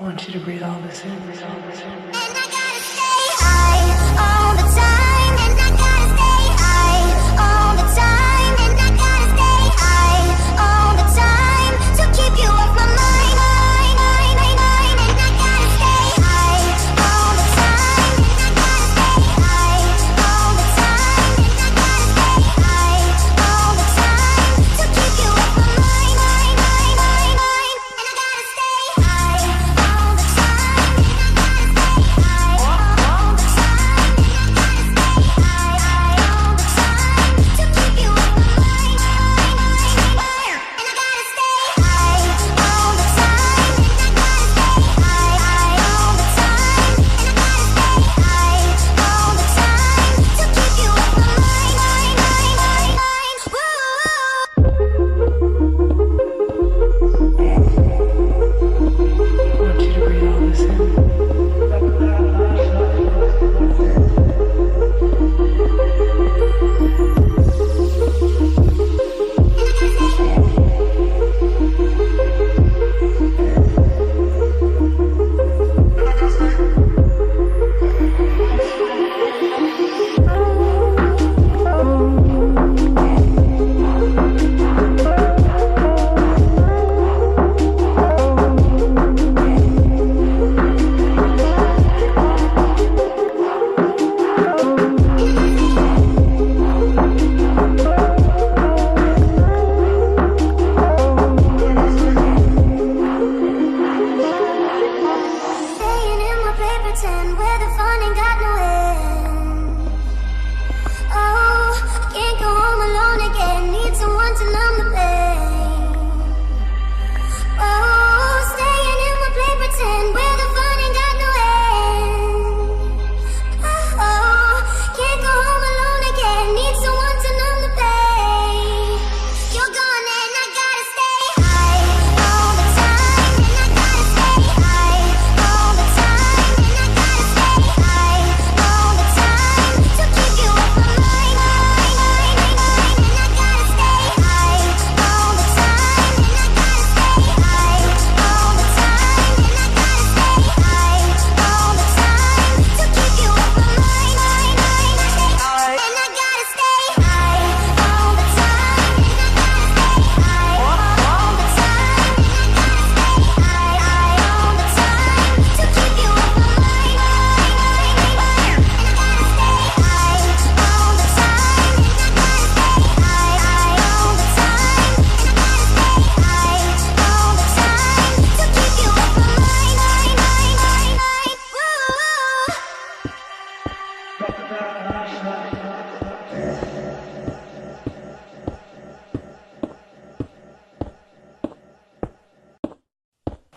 I want you to breathe all this in, breathe all this in. And I gotta stay high all the time. And I gotta stay high all the time. And I gotta stay high all the time to keep you off my mind. And I gotta stay high all the time. And I gotta stay high all the time. And I gotta stay high all the time to keep you off my mind. And I gotta stay high all the time.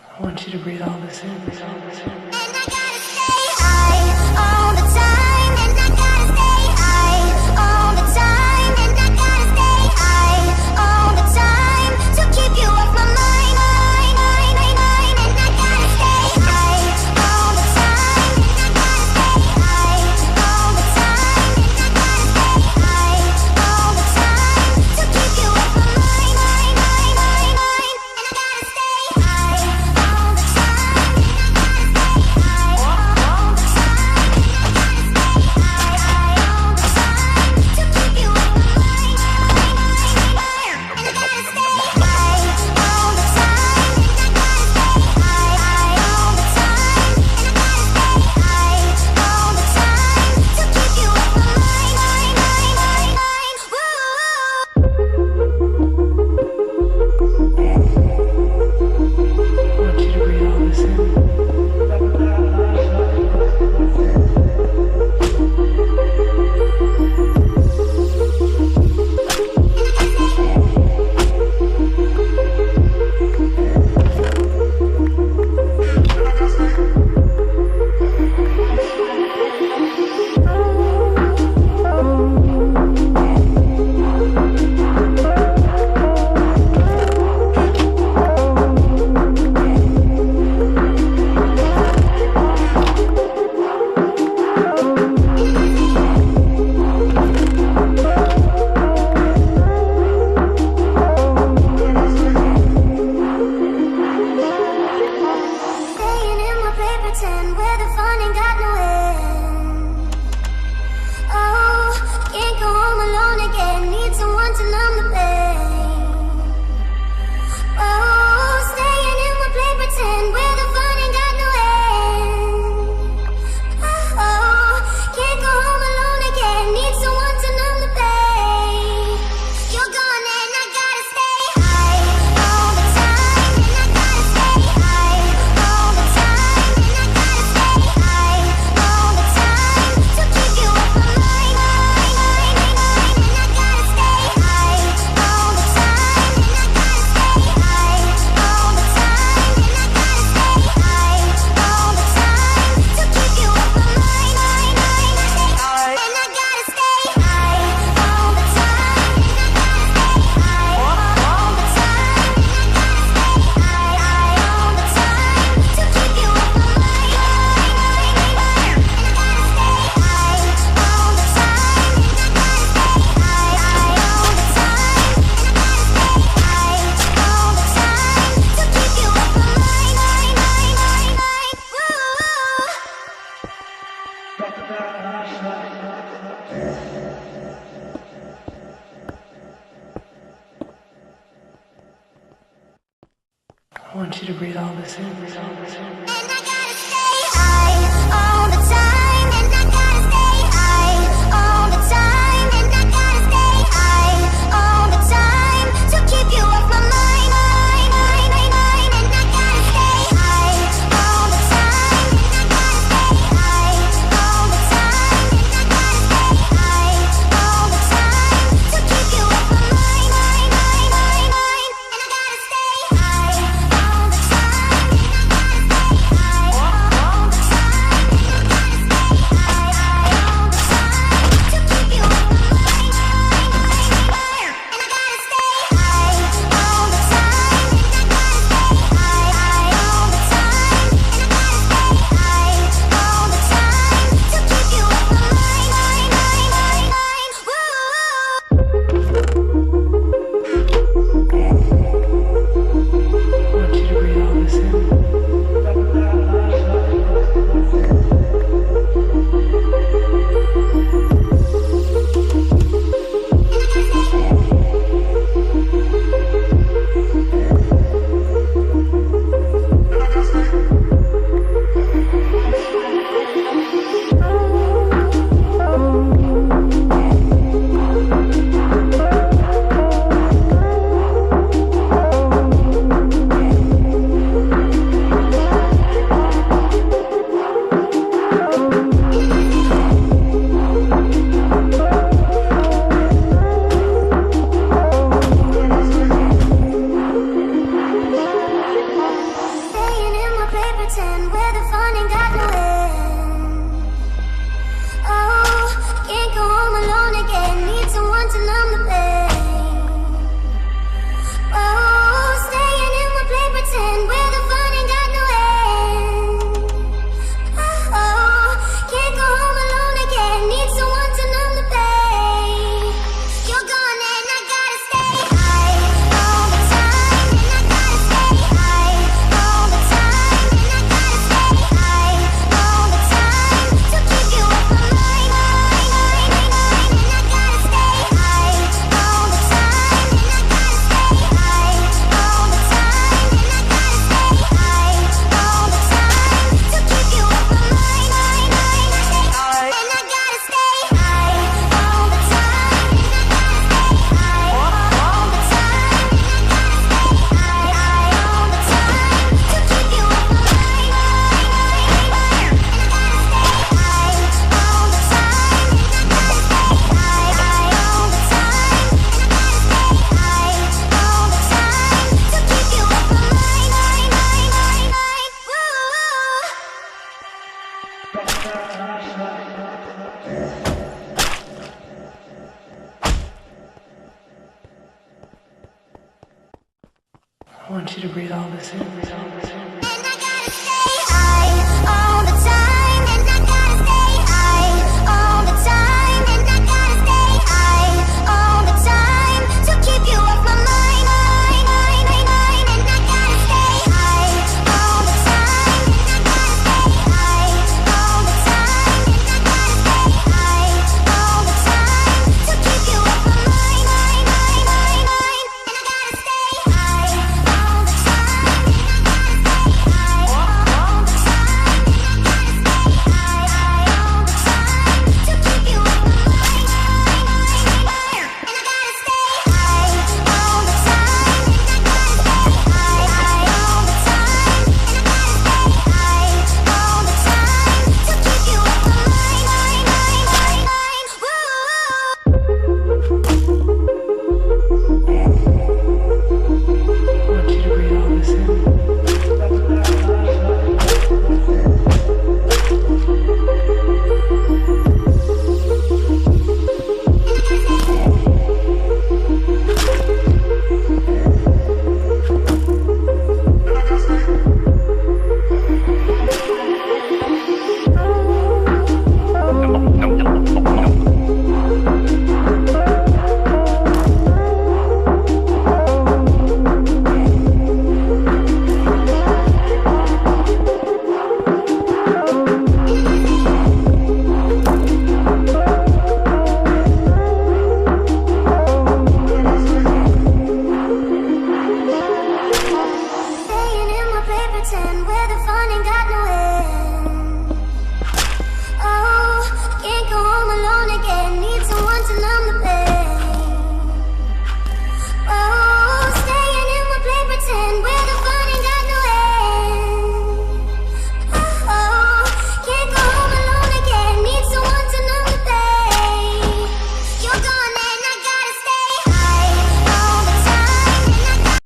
I want you to breathe all this in, breathe all this in. And I gotta stay high all the time. And I gotta stay high all the time. And I gotta stay high all the time to keep you off my mind. And I gotta stay high all the time. And I gotta stay high all the time. And I gotta stay high all the time to keep you off my mind. And I gotta stay high all the time. And I gotta stay high. pretend where the fun ain't got no end. Oh, can't go home alone again. Need someone to numb the pain. Oh, staying in my play pretend where the fun ain't got no end. Oh, can't go home alone again. Need someone to numb the pain. You're gone and I gotta stay high all the time, and I gotta stay high all the time, and I gotta stay high all the time to keep you off my mind, and I gotta stay high all the time, and I gotta stay high all the time, and I gotta stay high all the time to keep you off my mind, and I gotta stay high all the time, and I gotta stay high all the time, and I gotta stay high all the time to keep you off my mind, and I gotta stay high all the time, and I gotta stay high all the time, and I gotta stay high all the time to keep you off my I want you to breathe all this in, breathe all this in. And I gotta stay high all the time, and I gotta stay high all the time, and I gotta stay high all the time to keep you off my mind, and I gotta stay high all the time, and I gotta stay high all the time, and I gotta stay high all the time to keep you off my mind, and I gotta stay high all the time, and I gotta stay high all the time, and I gotta stay high all the time to keep you off my mind, and I gotta stay high all the time, and I gotta stay high all the time, and I gotta stay high all the time to keep you off my mind, I want you to breathe all this in. staying in my play pretend where the fun ain't got no end. Oh, can't go home alone again. Need someone to numb the pain. Oh, staying in my play pretend where the fun ain't got no end. Oh, can't go home alone again. Need someone to numb the pain. You're gone and I gotta stay high all the time, and I gotta stay high all the time, and I gotta stay high all the time to keep you off my mind, and I gotta stay high all the time, and I gotta stay high all the time, and I gotta stay high all the time to keep you off my mind, and I gotta stay high all the time, and I gotta stay high all the time, and I gotta stay high all the time to keep you off my mind, and I gotta stay high all the time, and I gotta stay high all the time, and I gotta stay high all the time to keep you off my mind, I want you to breathe all this in, breathe all this in. and I gotta stay high all the time, and I gotta stay high all the time, and I gotta stay high all the time to keep you off my mind, and I gotta stay high all the time, and I gotta stay pretend we're the